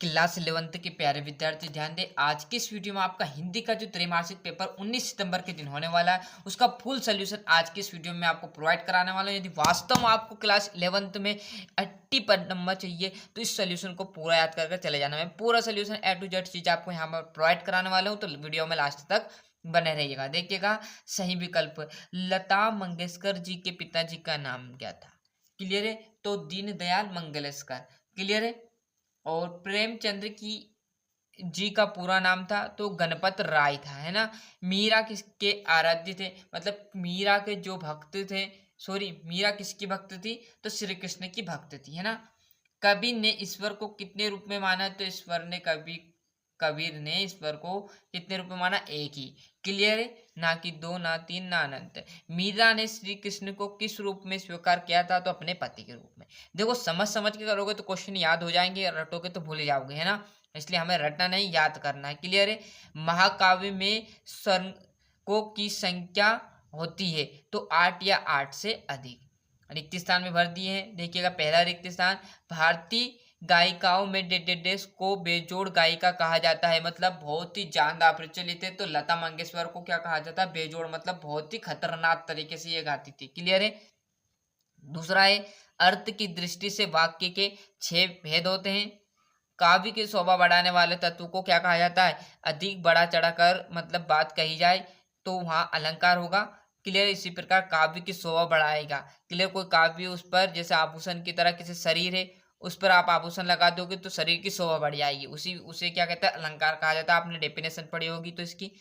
Class 11th के प्यारे विद्यार्थी ध्यान दें। आज की इस वीडियो में आपका हिंदी का जो त्रैमासिक पेपर 19 सितंबर के दिन होने वाला है उसका फुल सोल्यूशन आज की इस वीडियो में आपको प्रोवाइड कराने वाला हूं। यदि वास्तव में आपको क्लास 11th में 80 पर नंबर चाहिए तो इस सोल्यूशन को पूरा याद करके चले जाना। मैं पूरा सोल्यूशन ए टू जेड चीज आपको यहाँ पर प्रोवाइड कराने वाला हूँ, तो वीडियो में लास्ट तक बने रहिएगा। देखिएगा, सही विकल्प लता मंगेशकर जी के पिताजी का नाम क्या था? क्लियर है? तो दीनदयाल मंगेशकर। क्लियर है? और प्रेमचंद्र की जी का पूरा नाम था तो गणपत राय था, है ना। मीरा किसके आराध्य थे? मतलब मीरा के जो भक्त थे, सॉरी, मीरा किसकी भक्त थी? तो श्री कृष्ण की भक्त थी, है ना। कबीर ने ईश्वर को कितने रूप में माना? तो कबीर ने ईश्वर को कितने रूप में माना? एक ही। क्लियर है? ना कि दो, ना तीन, ना अनंत। मीरा ने श्री कृष्ण को किस रूप में स्वीकार किया था? तो अपने पति के रूप में। देखो, समझ समझ के करोगे तो क्वेश्चन याद हो जाएंगे, रटोगे तो भूल जाओगे, है ना। इसलिए हमें रटना नहीं, याद करना है। क्लियर है? महाकाव्य में सर्गों की संख्या होती है तो 8 या 8 से अधिक। रिक्त स्थान में भर दिए हैं। देखिएगा, पहला रिक्त स्थान, भारतीय गायिकाओं में डेडेडेस को बेजोड़ गायिका कहा जाता है। मतलब बहुत ही ज्यादा प्रचलित है। तो लता मंगेशकर को क्या कहा जाता है? बेजोड़। मतलब बहुत ही खतरनाक तरीके से ये गाती थी। क्लियर है? दूसरा है, अर्थ की दृष्टि से वाक्य के 6 भेद होते हैं। काव्य की शोभा बढ़ाने वाले तत्व को क्या कहा जाता है? अधिक बढ़ा चढ़ाकर मतलब बात कही जाए तो वहां अलंकार होगा। क्लियर? इसी प्रकार काव्य की शोभा बढ़ाएगा। क्लियर? कोई काव्य उस पर जैसे आभूषण की तरह किसी शरीर है, उस पर आप आभूषण लगा दोगे तो शरीर की शोभा बढ़ जाएगी। उसे क्या कहता है? अलंकार कहा जाता है। आपने डेफिनेशन पढ़ी होगी तो इसकी,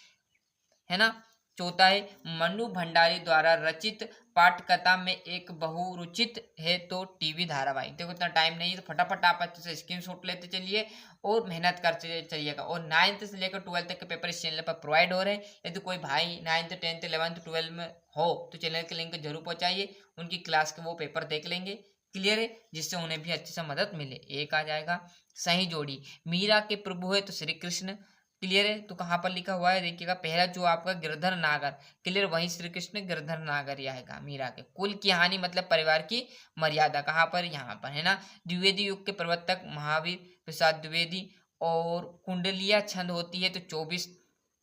है ना। चौथा है, मनु भंडारी द्वारा रचित पाठकथा में एक बहुरुचित है तो टीवी धारावाहिक। देखो, इतना टाइम नहीं है तो फटाफट आप अच्छे से स्क्रीनशॉट लेते चलिए और मेहनत करते चलिएगा। और 9th से लेकर 12th तक के पेपर इस चैनल पर प्रोवाइड हो रहे हैं। यदि कोई भाई 9th 10th 11th 12 में हो तो चैनल के लिंक जरूर पहुंचाइए, उनकी क्लास के वो पेपर देख लेंगे। क्लियर है? जिससे उन्हें भी अच्छे से मदद मिले। एक आ जाएगा। सही जोड़ी, मीरा के प्रभु है तो श्री कृष्ण। क्लियर है? तो कहाँ पर लिखा हुआ है? देखिएगा, पहला जो आपका गिरधर नागर। क्लियर? वही श्री कृष्ण गिरधर नागर ही आएगा। मीरा के कुल की हानि मतलब परिवार की मर्यादा। कहाँ पर? यहाँ पर, है ना। द्विवेदी युग के प्रवर्तक महावीर प्रसाद द्विवेदी। और कुंडलिया छंद होती है तो 24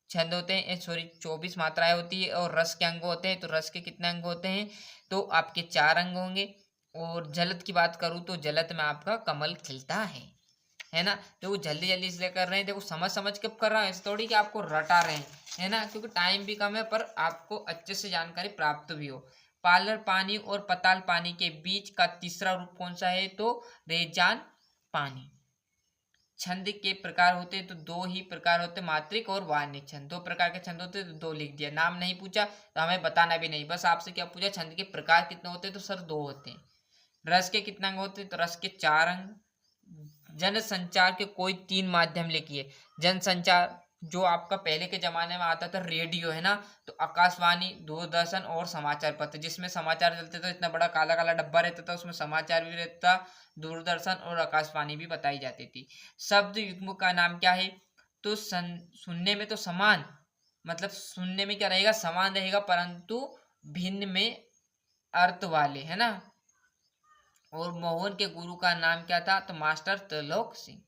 छंद होते हैं, सॉरी 24 मात्राएं होती है। और रस के अंग होते हैं तो रस के कितने अंग होते हैं? तो आपके 4 अंग होंगे। और जलद की बात करूं तो जलद में आपका कमल खिलता है ना। देखो, जल्दी जल्दी इसलिए कर रहे हैं, देखो समझ समझ के कर रहा है, ऐसे थोड़ी कि आपको रटा रहे हैं, है ना। क्योंकि टाइम भी कम है पर आपको अच्छे से जानकारी प्राप्त भी हो। पार्लर पानी और पताल पानी के बीच का तीसरा रूप कौन सा है? तो रेजान पानी। छंद के प्रकार होते हैं तो 2 ही प्रकार होते हैं, मात्रिक और वार्णिक छंद। 2 प्रकार के छंद होते हैं तो 2 लिख दिया। नाम नहीं पूछा तो हमें बताना भी नहीं, बस आपसे क्या पूछा? छंद के प्रकार कितने होते हैं? तो सर 2 होते हैं। रस के कितने अंग होते हैं? तो रस के 4 अंग। जनसंचार के कोई 3 माध्यम लिखिए। जनसंचार जो आपका पहले के जमाने में आता था रेडियो, है ना। तो आकाशवाणी, दूरदर्शन और समाचार पत्र, जिसमें समाचार चलते थे। इतना बड़ा काला काला डब्बा रहता था, उसमें समाचार भी रहता, दूरदर्शन और आकाशवाणी भी बताई जाती थी। शब्द युग्म का नाम क्या है? तो सुनने में तो समान, मतलब सुनने में क्या रहेगा? समान रहेगा, परंतु भिन्न में अर्थ वाले, है ना। और मोहन के गुरु का नाम क्या था? तो मास्टर त्रिलोक सिंह।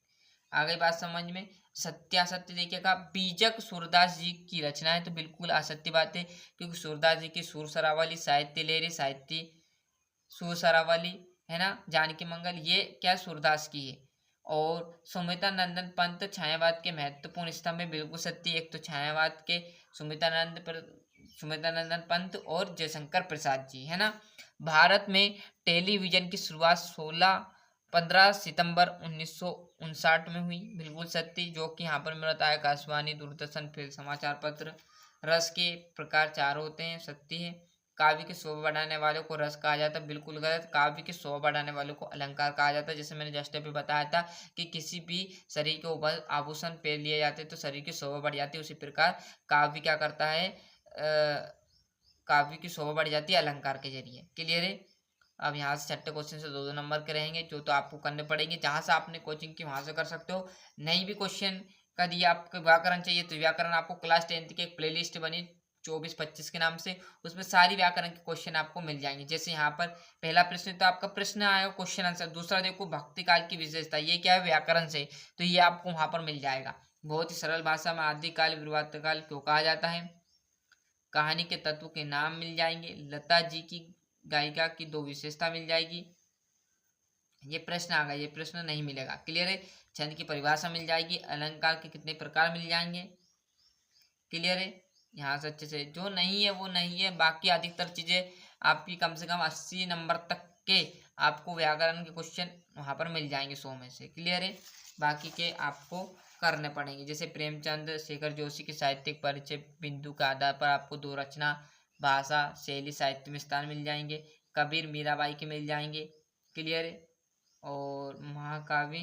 आ गई बात समझ में। सत्यासत्य देखिएगा, बीजक सूरदास जी की रचना है तो बिल्कुल असत्य बात है, क्योंकि सूरदास जी की सुर सरावली, साहित्य लहरी, साहित्य सुर सरावली, है ना, जानकी मंगल, ये क्या सूरदास की है। और सुमिता नंदन पंत छायावाद के महत्वपूर्ण स्तंभ में, बिल्कुल सत्य। एक तो छायावाद के सुमिता नंदन पंत और जयशंकर प्रसाद जी, है ना। भारत में टेलीविजन की शुरुआत 15 सितंबर 1959 में हुई, बिल्कुल सत्य। जो कि यहाँ पर मिलता है आकाशवाणी, दूरदर्शन, फिर समाचार पत्र। रस के प्रकार 4 होते हैं, सत्य है। काव्य की शोभा बढ़ाने वालों को रस कहा जाता है, बिल्कुल गलत। काव्य की शोभा बढ़ाने वालों को अलंकार कहा जाता है। जैसे मैंने जस्ट अभी बताया था कि किसी भी शरीर के ऊपर आभूषण पहन लिए जाते हैं तो शरीर की शोभा बढ़ जाती है, उसी प्रकार काव्य क्या करता है? काव्य की शोभा बढ़ जाती है अलंकार के जरिए। क्लियर है? अब यहाँ से 6ठे क्वेश्चन से 2-2 नंबर के रहेंगे, जो तो आपको करने पड़ेंगे। जहाँ से आपने कोचिंग की वहां से कर सकते हो। नहीं भी क्वेश्चन का दिया आपको व्याकरण चाहिए तो व्याकरण आपको क्लास 10th की एक प्लेलिस्ट बनी 24-25 के नाम से, उसमें सारी व्याकरण के क्वेश्चन आपको मिल जाएंगे। जैसे यहाँ पर पहला प्रश्न तो आपका प्रश्न आएगा क्वेश्चन आंसर, दूसरा देखो भक्ति काल की विशेषता, ये क्या है व्याकरण से, तो ये आपको वहां पर मिल जाएगा। बहुत ही सरल भाषा में आदिकाल विवर्त काल क्यों कहा जाता है, कहानी के तत्व के नाम मिल जाएंगे, लता जी की गायिका की 2 विशेषता मिल जाएगी। ये प्रश्न आ गया, ये प्रश्न नहीं मिलेगा, क्लियर है। छंद की परिभाषा मिल जाएगी, अलंकार के कितने प्रकार मिल जाएंगे, क्लियर है। यहाँ से अच्छे से जो नहीं है वो नहीं है, बाकी अधिकतर चीजें आपकी कम से कम 80 नंबर तक के आपको व्याकरण के क्वेश्चन वहां पर मिल जाएंगे 100 में से, क्लियर है। बाकी के आपको करने पड़ेंगे। जैसे प्रेमचंद शेखर जोशी के साहित्यिक परिचय बिंदु के आधार पर आपको 2 रचना, भाषा, शैली, साहित्य में स्थान मिल जाएंगे। कबीर मीराबाई के मिल जाएंगे, क्लियर है। और महाकाव्य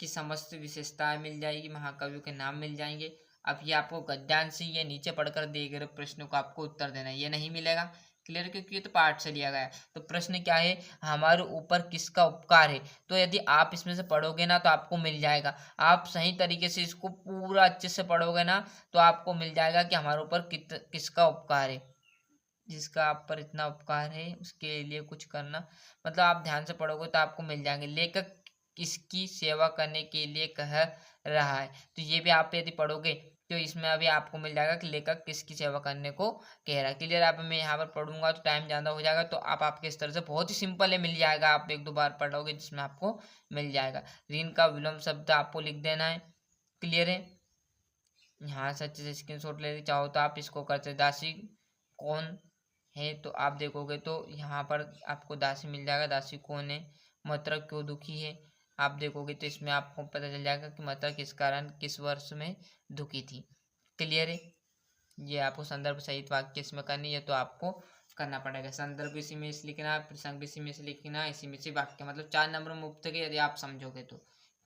की समस्त विशेषताएं मिल जाएगी, महाकवियों के नाम मिल जाएंगे। अब ये आपको गद्यांश से ये नीचे पढ़कर दिए गए प्रश्नों का आपको उत्तर देना है, ये नहीं मिलेगा, क्लियर, क्योंकि ये तो पाठ से लिया गया है। तो प्रश्न क्या है, हमारे ऊपर किसका उपकार है, तो यदि आप इसमें से पढ़ोगे ना तो आपको मिल जाएगा। आप सही तरीके से इसको पूरा अच्छे से पढ़ोगे ना तो आपको मिल जाएगा कि हमारे ऊपर किसका उपकार है, जिसका आप पर इतना उपकार है उसके लिए कुछ करना, मतलब आप ध्यान से पढ़ोगे तो आपको मिल जाएंगे। लेखक किसकी सेवा करने के लिए कह रहा है, तो ये भी आप यदि पढ़ोगे तो इसमें अभी आपको मिल जाएगा कि लेखक किसकी सेवा करने को कह रहा है, क्लियर। आप मैं यहाँ पर पढ़ूंगा तो टाइम ज़्यादा हो जाएगा, तो आप आपके इस तरह से बहुत ही सिंपल है, मिल जाएगा, आप 1-2 बार पढ़ोगे जिसमें आपको मिल जाएगा। ऋण का विलोम शब्द आपको लिख देना है, क्लियर है। यहाँ से अच्छे से स्क्रीनशॉट ले चाहो तो आप इसको करते, दासी कौन है, तो आप देखोगे तो यहाँ पर आपको दासी मिल जाएगा, दासी कौन है, मात्रा क्यों दुखी है, आप देखोगे तो इसमें आपको पता चल जाएगा कि मात्रा किस कारण किस वर्ष में दुखी थी, क्लियर है। ये आपको संदर्भ सहित वाक्य इसमें करनी है तो आपको करना पड़ेगा। संदर्भ इसी में से लिखना, प्रसंग इसी में से लिखना, इसी में से वाक्य, मतलब 4 नंबर मुफ्त के यदि आप समझोगे तो,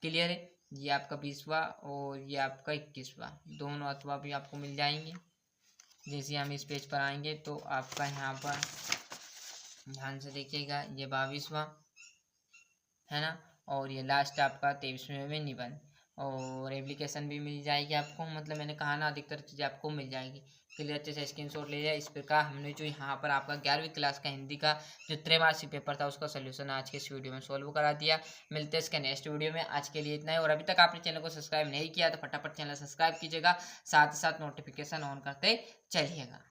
क्लियर है। ये आपका 20वां और ये आपका 21वां दोनों अथवा भी आपको मिल जाएंगे। जैसे हम इस पेज पर आएंगे तो आपका यहाँ पर ध्यान से देखिएगा, ये 22वां है ना, और ये लास्ट आपका 23वें में निबंध, और एप्लीकेशन भी मिल जाएगी आपको, मतलब मैंने कहा ना अधिकतर चीज़ें आपको मिल जाएगी, क्लियर। अच्छे से स्क्रीनशॉट ले जाए। इस प्रकार हमने जो यहाँ पर आपका 11वीं क्लास का हिंदी का जो त्रैमासिक पेपर था उसका सोल्यूशन आज के इस वीडियो में सॉल्व करा दिया। मिलते हैं इसके नेक्स्ट वीडियो में, आज के लिए इतना ही। और अभी तक आपने चैनल को सब्सक्राइब नहीं किया तो फटाफट चैनल सब्सक्राइब कीजिएगा, साथ ही साथ नोटिफिकेशन ऑन करते चलिएगा।